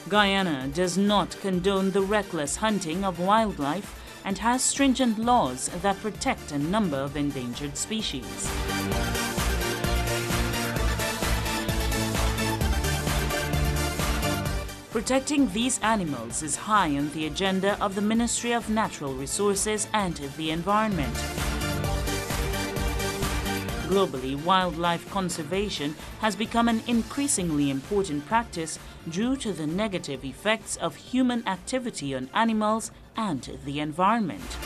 Guyana does not condone the reckless hunting of wildlife and has stringent laws that protect a number of endangered species. Protecting these animals is high on the agenda of the Ministry of Natural Resources and the Environment. Globally, wildlife conservation has become an increasingly important practice due to the negative effects of human activity on animals and the environment.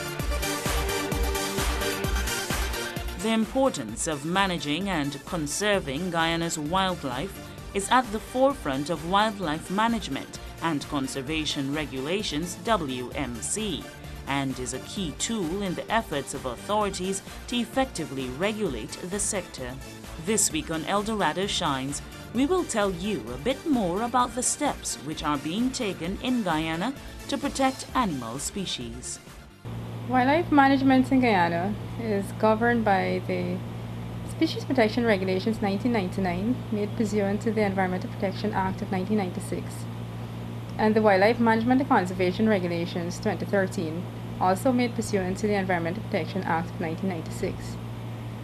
The importance of managing and conserving Guyana's wildlife is at the forefront of wildlife management and conservation regulations (WMC), and is a key tool in the efforts of authorities to effectively regulate the sector. This week on Dorado Shines, we will tell you a bit more about the steps which are being taken in Guyana to protect animal species. Wildlife management in Guyana is governed by the Species Protection Regulations 1999, made pursuant to the Environmental Protection Act of 1996, and the Wildlife Management and Conservation Regulations 2013, also made pursuant to the Environmental Protection Act of 1996.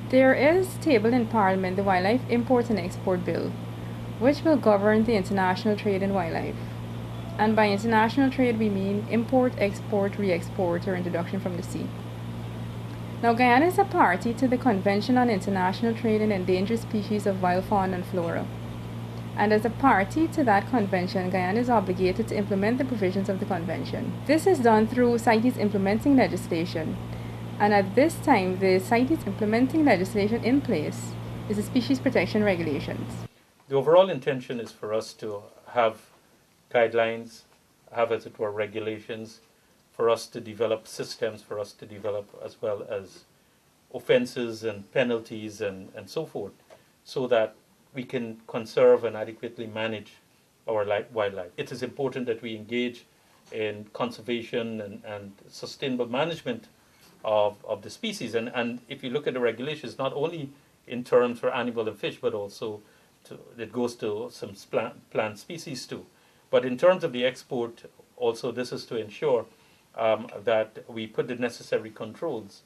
There is tabled in Parliament the Wildlife Import and Export Bill, which will govern the international trade in wildlife. And by international trade, we mean import, export, re-export, or introduction from the sea. Now, Guyana is a party to the Convention on International Trade in Endangered Species of Wild Fauna and Flora. And as a party to that convention, Guyana is obligated to implement the provisions of the convention. This is done through CITES implementing legislation. And at this time, the CITES implementing legislation in place is the Species Protection Regulations. The overall intention is for us to have guidelines, have, as it were, regulations, for us to develop systems, for us to develop as well as offenses and penalties and so forth, so that we can conserve and adequately manage our wildlife. It is important that we engage in conservation and sustainable management of the species. And if you look at the regulations, not only in terms for animal and fish, but also it goes to some plant species too. But in terms of the export, also this is to ensure that we put the necessary controls.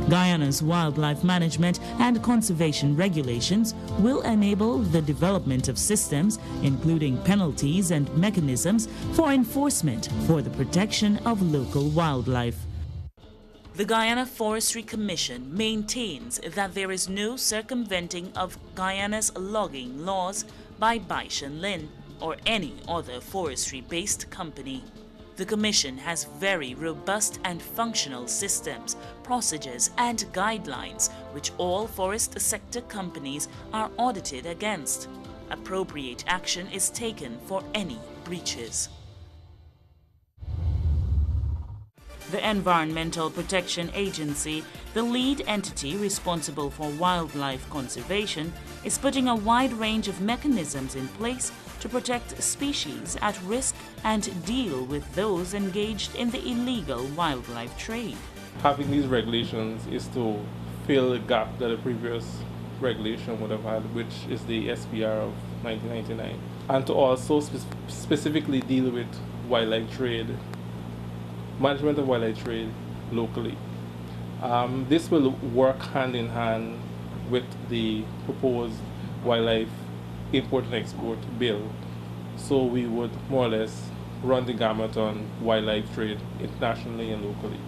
Guyana's wildlife management and conservation regulations will enable the development of systems, including penalties and mechanisms for enforcement for the protection of local wildlife. The Guyana Forestry Commission maintains that there is no circumventing of Guyana's logging laws by Baishan Lin or any other forestry-based company. The Commission has very robust and functional systems, procedures and guidelines which all forest sector companies are audited against. Appropriate action is taken for any breaches. The Environmental Protection Agency, the lead entity responsible for wildlife conservation, is putting a wide range of mechanisms in place to protect species at risk and deal with those engaged in the illegal wildlife trade. Having these regulations is to fill the gap that the previous regulation would have had, which is the SPR of 1999, and to also specifically deal with wildlife trade, management of wildlife trade locally. This will work hand in hand with the proposed wildlife import and export bill. So we would more or less run the gamut on wildlife trade internationally and locally.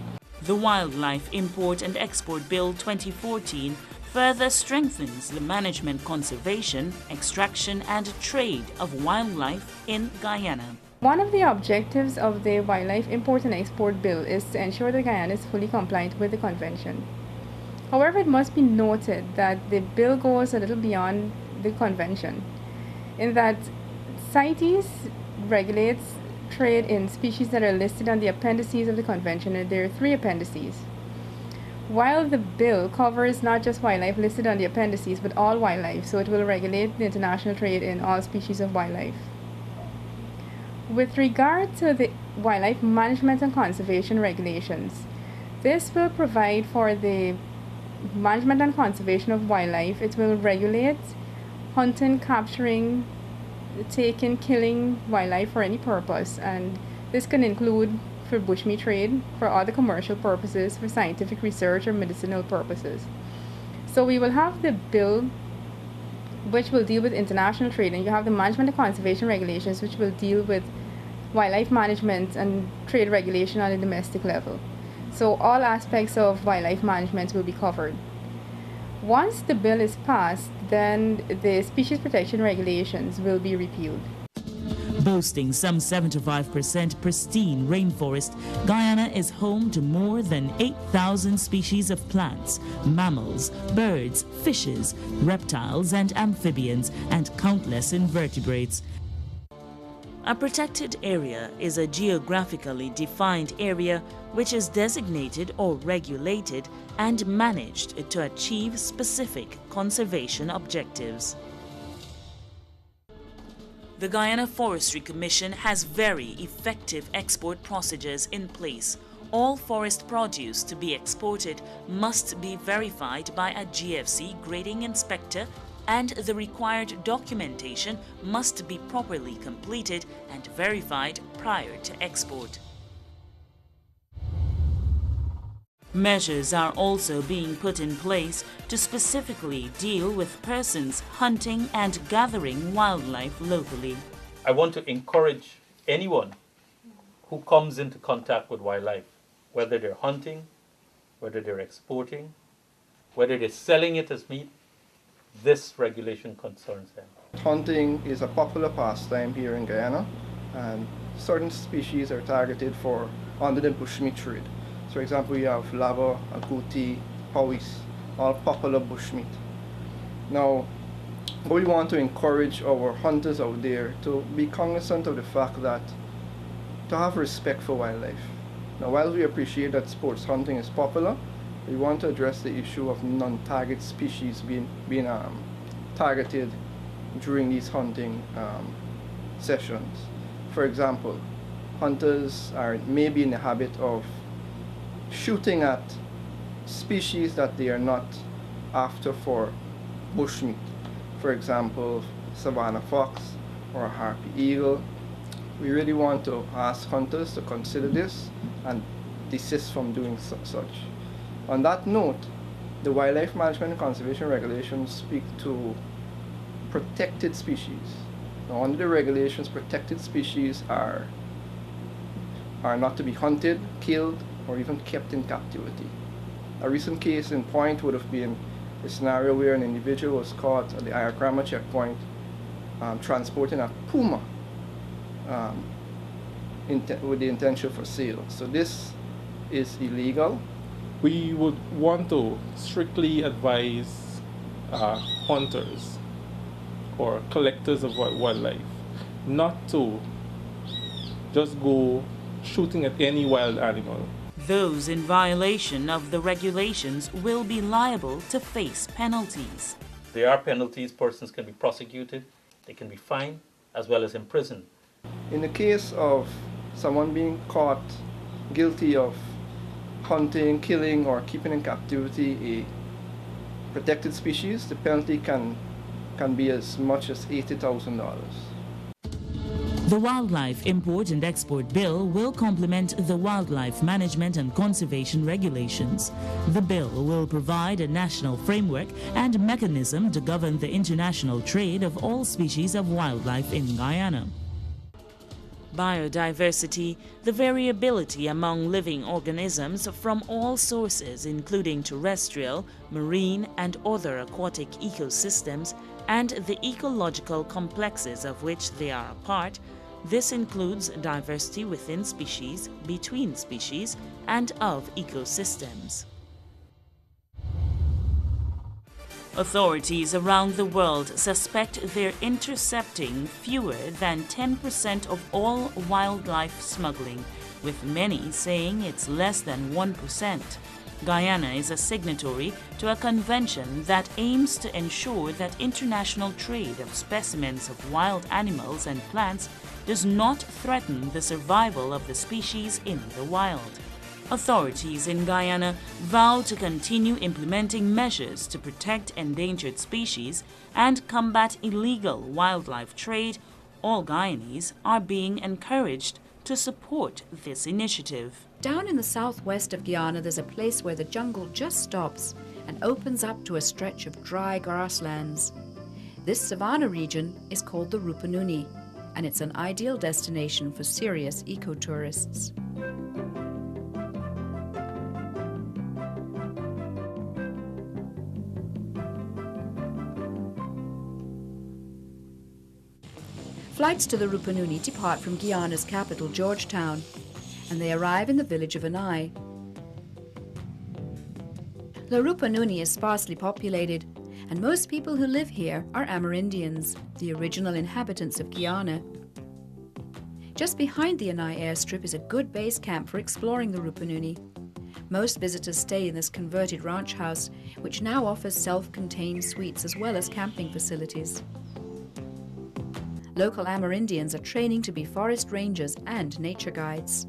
The Wildlife Import and Export Bill 2014 further strengthens the management, conservation, extraction and trade of wildlife in Guyana. One of the objectives of the Wildlife Import and Export Bill is to ensure that Guyana is fully compliant with the convention. However, it must be noted that the bill goes a little beyond the convention, in that CITES regulates trade in species that are listed on the appendices of the convention, and there are 3 appendices. While the bill covers not just wildlife listed on the appendices, but all wildlife, so it will regulate the international trade in all species of wildlife. With regard to the Wildlife Management and Conservation Regulations, this will provide for the management and conservation of wildlife. It will regulate hunting, capturing, taking, killing wildlife for any purpose, and this can include for bushmeat trade, for other commercial purposes, for scientific research or medicinal purposes. So we will have the bill which will deal with international trade, and you have the management and conservation regulations which will deal with wildlife management and trade regulation on a domestic level. So all aspects of wildlife management will be covered. Once the bill is passed, then the species protection regulations will be repealed. Boasting some 75% pristine rainforest, Guyana is home to more than 8,000 species of plants, mammals, birds, fishes, reptiles and amphibians, and countless invertebrates. A protected area is a geographically defined area which is designated or regulated and managed to achieve specific conservation objectives. The Guyana Forestry Commission has very effective export procedures in place. All forest produce to be exported must be verified by a GFC grading inspector, and the required documentation must be properly completed and verified prior to export. Measures are also being put in place to specifically deal with persons hunting and gathering wildlife locally. I want to encourage anyone who comes into contact with wildlife, whether they're hunting, whether they're exporting, whether they're selling it as meat, this regulation concerns them. Hunting is a popular pastime here in Guyana, and certain species are targeted for under the bushmeat trade. So, for example, you have lava, agouti, howis, all popular bushmeat. Now, we want to encourage our hunters out there to be cognizant of the fact that to have respect for wildlife. Now, while we appreciate that sports hunting is popular, we want to address the issue of non-target species being targeted during these hunting sessions. For example, hunters are maybe in the habit of shooting at species that they are not after for bushmeat. For example, savanna fox or a harpy eagle. We really want to ask hunters to consider this and desist from doing such. On that note, the Wildlife Management and Conservation Regulations speak to protected species. Now, under the regulations, protected species are not to be hunted, killed, or even kept in captivity. A recent case in point would have been a scenario where an individual was caught at the Ayakrama checkpoint transporting a puma with the intention for sale. So this is illegal. We would want to strictly advise hunters or collectors of wildlife not to just go shooting at any wild animal. Those in violation of the regulations will be liable to face penalties. There are penalties. Persons can be prosecuted, they can be fined, as well as imprisoned. In the case of someone being caught guilty of hunting, killing, or keeping in captivity a protected species, the penalty can be as much as $80,000. The Wildlife Import and Export Bill will complement the Wildlife Management and Conservation Regulations. The bill will provide a national framework and mechanism to govern the international trade of all species of wildlife in Guyana. Biodiversity, the variability among living organisms from all sources, including terrestrial, marine, and other aquatic ecosystems, and the ecological complexes of which they are a part. This includes diversity within species, between species, and of ecosystems. Authorities around the world suspect they're intercepting fewer than 10% of all wildlife smuggling, with many saying it's less than 1%. Guyana is a signatory to a convention that aims to ensure that international trade of specimens of wild animals and plants does not threaten the survival of the species in the wild. Authorities in Guyana vow to continue implementing measures to protect endangered species and combat illegal wildlife trade, All Guyanese are being encouraged to support this initiative. Down in the southwest of Guyana, there's a place where the jungle just stops and opens up to a stretch of dry grasslands. This savanna region is called the Rupununi, and it's an ideal destination for serious ecotourists. Flights to the Rupununi depart from Guyana's capital, Georgetown, and they arrive in the village of Anai. The Rupununi is sparsely populated, and most people who live here are Amerindians, the original inhabitants of Guyana. Just behind the Anai airstrip is a good base camp for exploring the Rupununi. Most visitors stay in this converted ranch house, which now offers self-contained suites as well as camping facilities. Local Amerindians are training to be forest rangers and nature guides.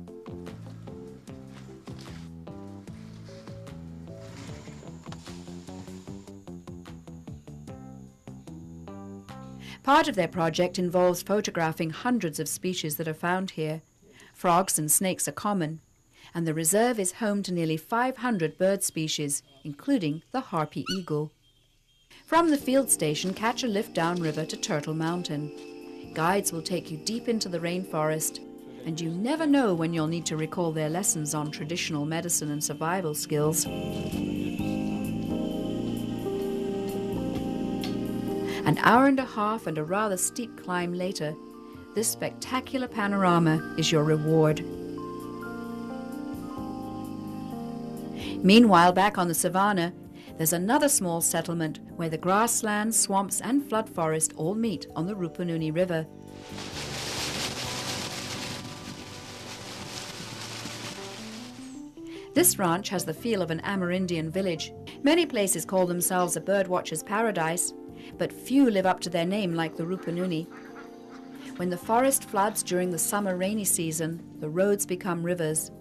Part of their project involves photographing hundreds of species that are found here. Frogs and snakes are common, and the reserve is home to nearly 500 bird species, including the harpy eagle. From the field station, catch a lift downriver to Turtle Mountain. Guides will take you deep into the rainforest, and you never know when you'll need to recall their lessons on traditional medicine and survival skills. An hour and a half and a rather steep climb later, this spectacular panorama is your reward. Meanwhile, back on the savannah, there's another small settlement where the grasslands, swamps and flood forest all meet on the Rupununi River. This ranch has the feel of an Amerindian village. Many places call themselves a birdwatcher's paradise, but few live up to their name like the Rupununi. When the forest floods during the summer rainy season, the roads become rivers.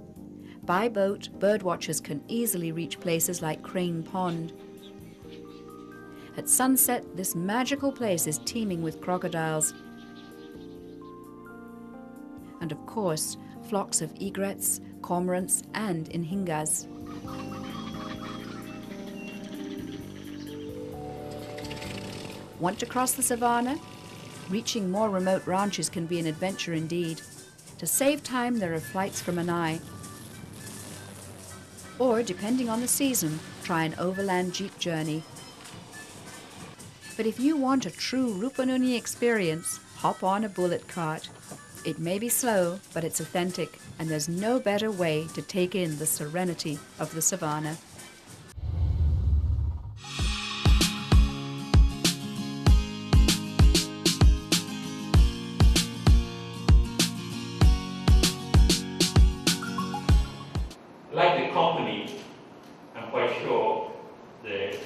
By boat, birdwatchers can easily reach places like Crane Pond. At sunset, this magical place is teeming with crocodiles. And of course, flocks of egrets, cormorants, and inhingas. Want to cross the savannah? Reaching more remote ranches can be an adventure indeed. To save time, there are flights from Anai. Or, depending on the season, try an overland jeep journey. But if you want a true Rupununi experience, hop on a bullet cart. It may be slow, but it's authentic, and there's no better way to take in the serenity of the savannah. Like the company, I'm quite sure the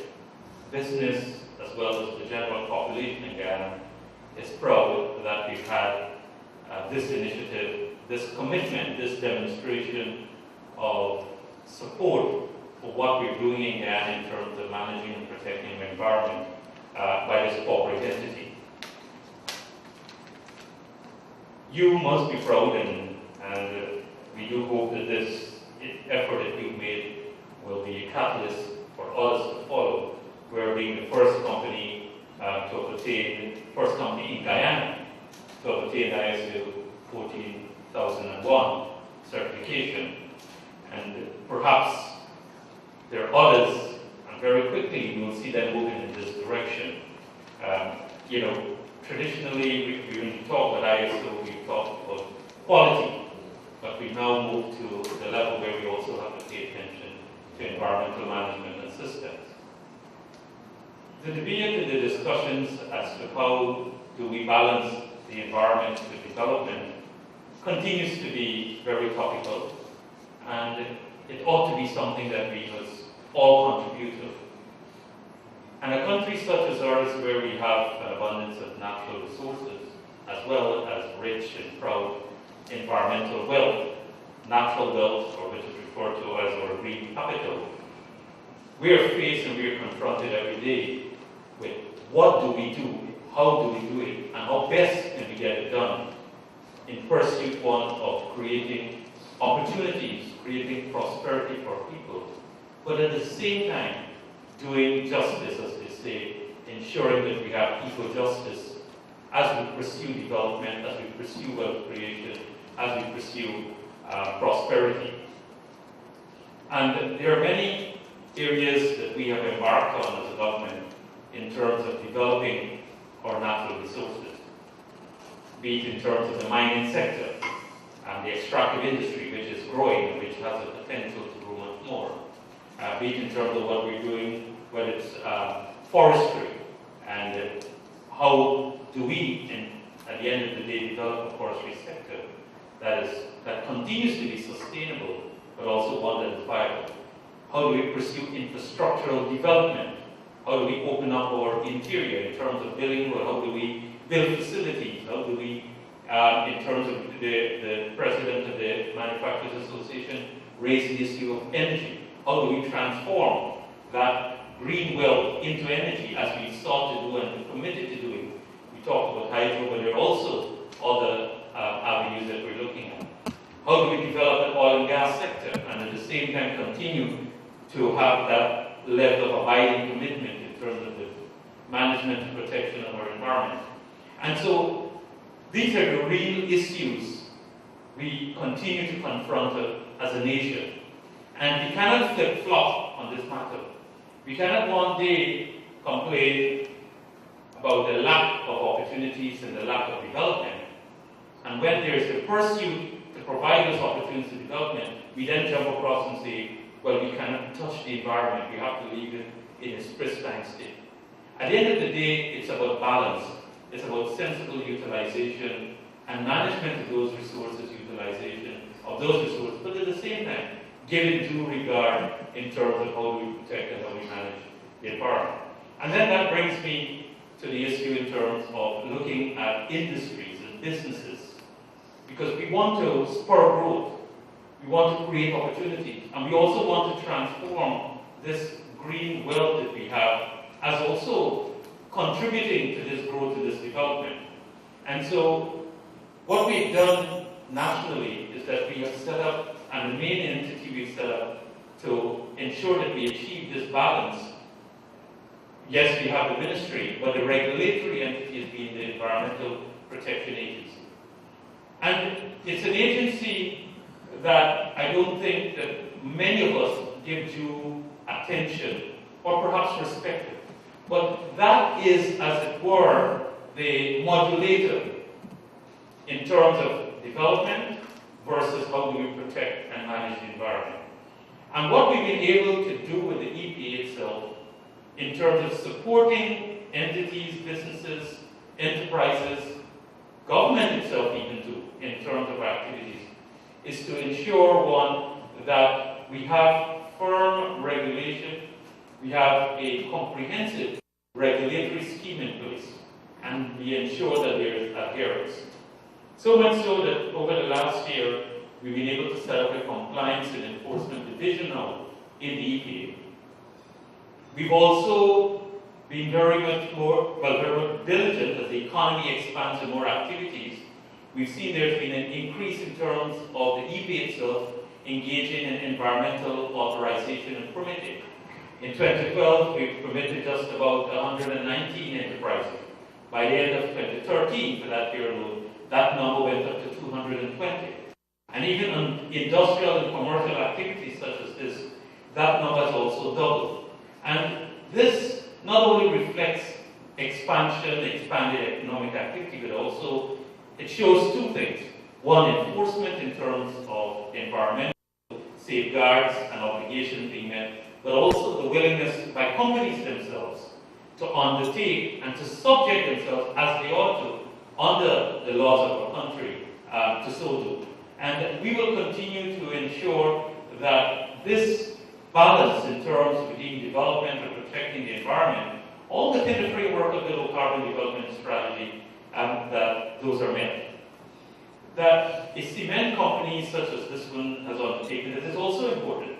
business as well as the general population in Guyana is proud that we've had this initiative, this commitment, this demonstration of support for what we're doing in Guyana in terms of managing and protecting the environment by this corporate entity. You must be proud, and we do hope that this effort that you've made will be a catalyst for others to follow. We're being the first company first company in Guyana to obtain ISO 14001 certification. And perhaps there are others, and very quickly we will see them moving in this direction. Traditionally, when you talk about ISO, we talk about quality. But we now move to the level where we also have to pay attention to environmental management and systems. The debate and the discussions as to how do we balance the environment with development continues to be very topical, and it ought to be something that we must all contribute to. And a country such as ours, where we have an abundance of natural resources, as well as rich and proud environmental wealth, natural wealth, or which is referred to as our green capital, we are faced and we are confronted every day with what do we do how do we do it and how best can we get it done in pursuit, one, of creating opportunities, creating prosperity for people, but at the same time doing justice, as they say, ensuring that we have equal justice as we pursue development, as we pursue wealth creation, as we pursue prosperity. And there are many areas that we have embarked on as a government in terms of developing our natural resources, be it in terms of the mining sector and the extractive industry, which is growing and which has the potential to grow much more, be it in terms of what we're doing, whether it's forestry, and how do we, at the end of the day, develop a forestry sector that continues to be sustainable, but also one that is viable. How do we pursue infrastructural development? How do we open up our interior in terms of building? Well, how do we build facilities? How do we, in terms of the president of the Manufacturers Association, raise the issue of energy? How do we transform that green wealth into energy, as we sought to do and we're committed to doing? We talked about hydro, but there are also other avenues that we're looking at. How do we develop an oil and gas sector and at the same time continue to have that level of abiding commitment in terms of the management and protection of our environment? And so these are the real issues we continue to confront as a nation. And we cannot flip-flop on this matter. We cannot one day complain about the lack of opportunities and the lack of development, and when there is a pursuit to provide those opportunities to development, we then jump across and say, well, we cannot touch the environment, we have to leave it in its pristine state. At the end of the day, it's about balance. It's about sensible utilization and management of those resources, but at the same time, giving due regard in terms of how we protect and how we manage the environment. And then that brings me to the issue in terms of looking at industries and businesses, because we want to spur growth, we want to create opportunities, and we also want to transform this green wealth that we have as also contributing to this growth, to this development. And so what we've done nationally is that we have set up, and the main entity we've set up to ensure that we achieve this balance. Yes, we have the ministry, but the regulatory entity has been the Environmental Protection Agency. And it's an agency that I don't think that many of us give due attention or perhaps respect it. But that is, as it were, the modulator in terms of development versus how do we protect and manage the environment. And what we've been able to do with the EPA itself in terms of supporting entities, businesses, enterprises, government itself even too, in terms of activities, is to ensure, one, that we have firm regulation, we have a comprehensive regulatory scheme in place, and we ensure that there is adherence. So much so that over the last year, we've been able to set up a compliance and enforcement division now in the EPA. We've also been very diligent as the economy expands and more activities. We've seen there's been an increase in terms of the EPA itself engaging in environmental authorization and permitting. In 2012, we permitted just about 119 enterprises. By the end of 2013, for that period, that number went up to 220. And even on industrial and commercial activities such as this, that number has also doubled. And this not only reflects expansion, expanded economic activity, but also it shows two things. One, enforcement in terms of environmental safeguards and obligations being met, but also the willingness by companies themselves to undertake and to subject themselves, as they ought to, under the laws of our country, to so do. And we will continue to ensure that this balance in terms of between development and protecting the environment, all within the framework of the low carbon development strategy, that those are met. That a cement company such as this one has undertaken it is also important,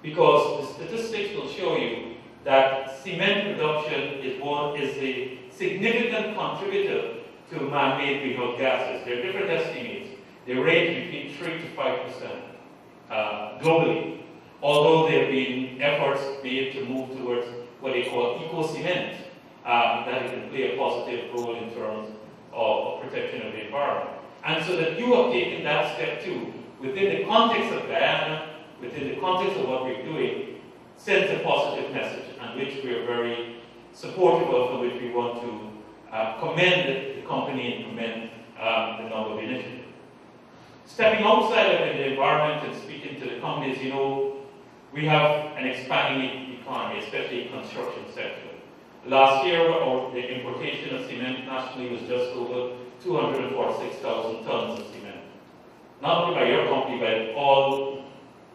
because the statistics will show you that cement production is the significant contributor to man-made greenhouse gases. There are different estimates. They range between 3 to 5% globally, although there have been efforts made to move towards what they call eco-cement, that it can play a positive role in terms of protection of the environment. And so that you have taken that step too, within the context of Guyana, within the context of what we're doing, sends a positive message, and which we are very supportive of, and which we want to commend the company and commend the number of initiatives. Stepping outside of the environment and speaking to the companies, you know, we have an expanding economy, especially the construction sector. Last year, the importation of cement nationally was just over 246,000 tons of cement. Not only by your company, but all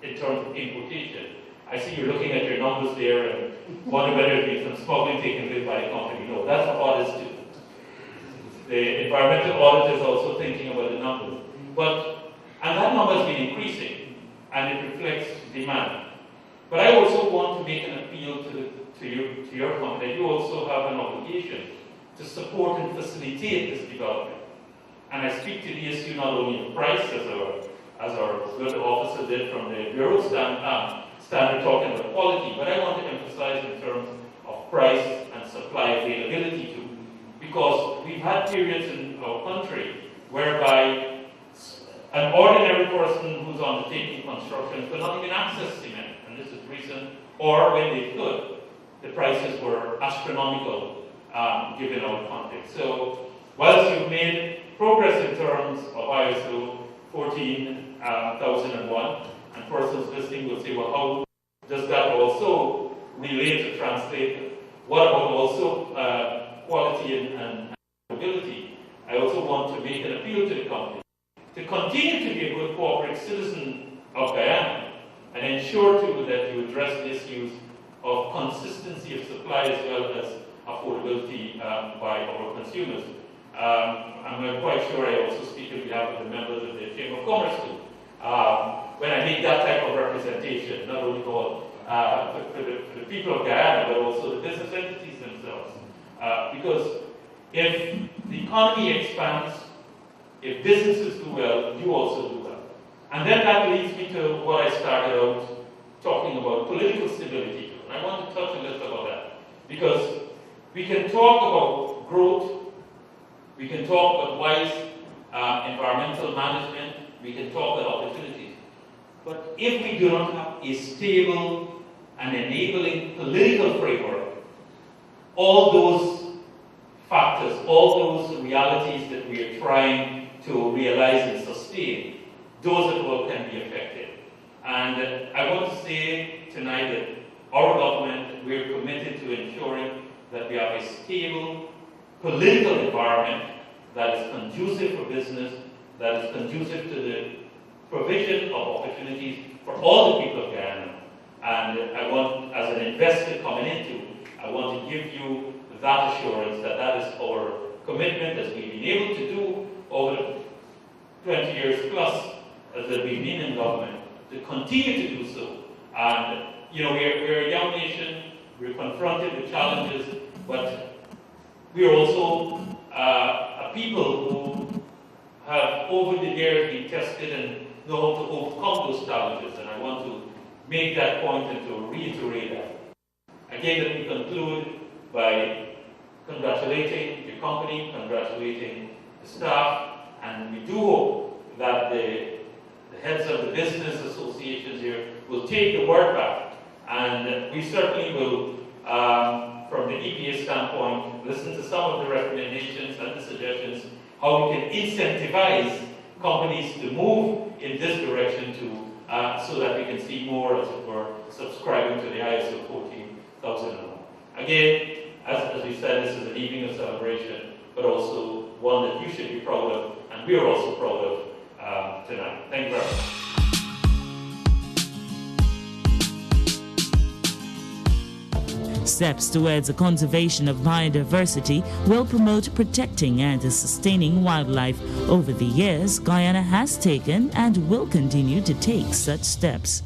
in terms of importation. I see you're looking at your numbers there and wonder whether it be some smuggling taken place by the company. No, that's what audits do. The environmental audit is also thinking about the numbers. And that number has been increasing, and it reflects demand. But I also want to make an appeal to your company. You also have an obligation to support and facilitate this development. And I speak to the issue not only of price, as our good officer did from the Bureau standard talking about quality, but I want to emphasize in terms of price and supply availability too. Because we've had periods in our country whereby an ordinary person who's undertaking construction could not even access cement, and this is recent, or when they could, the prices were astronomical given our context. So, whilst you've made progress in terms of ISO 14001, and persons listening will say, well, how does that also relate to translate? What about also quality and ability? I also want to make an appeal to the company to continue to be a good corporate citizen of Guyana and ensure too that you address the issues of consistency of supply as well as affordability by our consumers. I'm quite sure I also speak on behalf of the members of the Chamber of Commerce too. When I make that type of representation, not only for the people of Guyana, but also the business entities themselves. Because if the economy expands, if businesses do well, you also do well. And then that leads me to what I started out talking about, political stability. And I want to touch a little about that. Because we can talk about growth, we can talk about wise environmental management, we can talk about opportunities. But if we do not have a stable and enabling political framework, all those factors, all those realities that we are trying to realize and sustain, those at all can be affected. And I want to say tonight that our government, we're committed to ensuring that we have a stable political environment that is conducive for business, that is conducive to the provision of opportunities for all the people of Guyana. And I want, as an investor coming into, I want to give you that assurance that that is our commitment, as we've been able to do over the 20 years plus as we've been in government, to continue to do so. And, you know, we're a young nation, we're confronted with challenges, but we're also a people who have over the years been tested and know how to overcome those challenges. And I want to make that point and to reiterate that. Again, let me conclude by congratulating your company, congratulating the staff, and we do hope that the heads of the business associations here will take the word back, and we certainly will, from the EPA standpoint, listen to some of the recommendations and the suggestions how we can incentivize companies to move in this direction to, so that we can see more, as it were, subscribing to the ISO 14001. Again, as we said, this is an evening of celebration, but also one that you should be proud of, and we are also proud of tonight. Thank you very much. Steps towards the conservation of biodiversity will promote protecting and sustaining wildlife. Over the years, Guyana has taken and will continue to take such steps.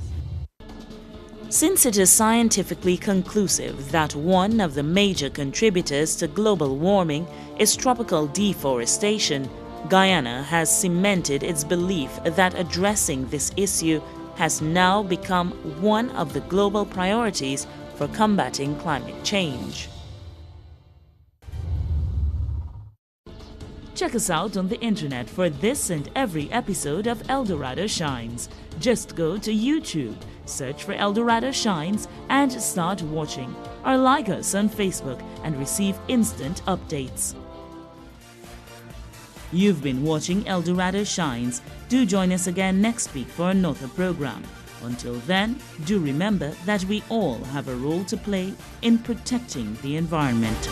Since it is scientifically conclusive that one of the major contributors to global warming is tropical deforestation, Guyana has cemented its belief that addressing this issue has now become one of the global priorities for combating climate change. Check us out on the internet for this and every episode of Dorado Shines. Just go to YouTube, search for Dorado Shines and start watching, or like us on Facebook and receive instant updates. You've been watching Dorado Shines. Do join us again next week for another program. Until then, do remember that we all have a role to play in protecting the environment.